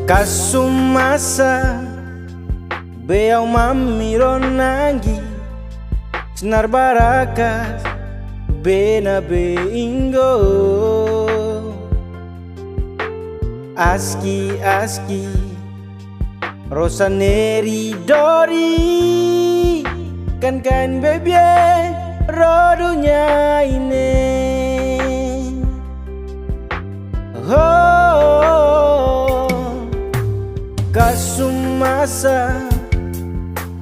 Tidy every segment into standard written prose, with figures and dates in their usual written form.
Kasumasa beau mamiro nangi Sinar barakas bena beingo Aski rosa neri dori Kan bebye rodunya ini Kasumasa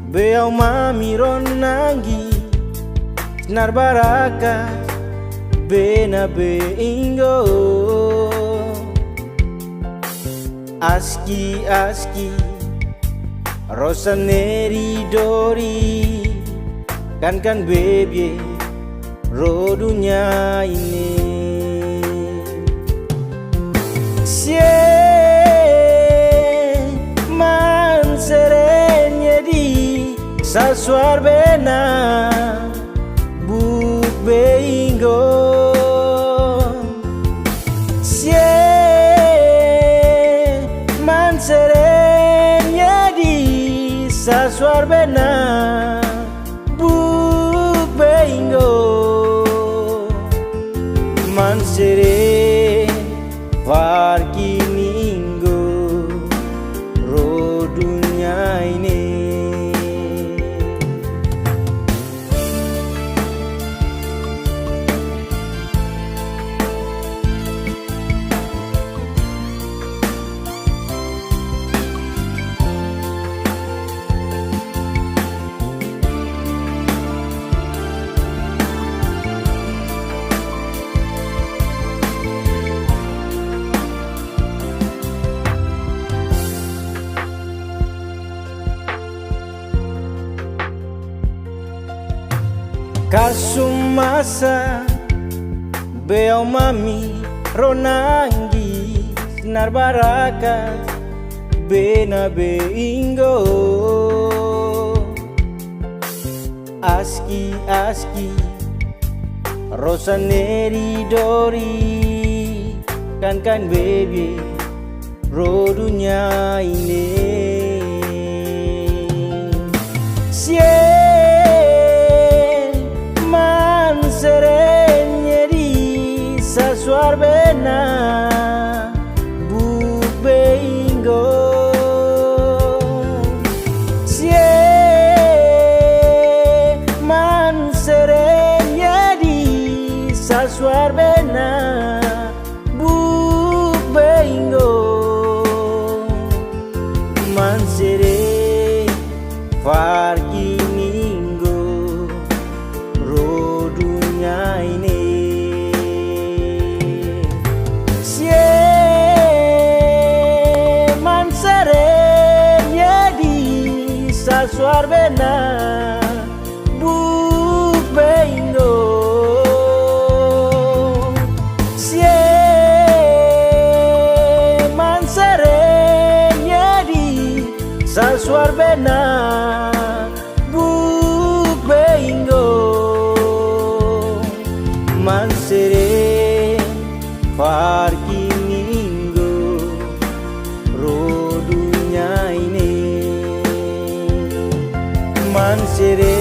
beau mamiro nangi Sinar barakas bena beingo Aski rosa neri dori Kan bebye rodunya ini Man serenye di sasuar bena buk beingo Man serenye di sasuar bena buk beingo Man sere varki minggu rodunya ini Kasumasa beau mami ronangi Sinar barakas bena beingo Aski rosa neri dori Kan bebye rodunya ini Serenye di sasuar bena buk beingo Man serenye di sasuar bena buk beingo Man sere farki minggu rodunya ini Man serenye di sasuar bena buk beingo Man serenye di sasuar bena buk beingo Man sere farki minggu rodunya ini Man sere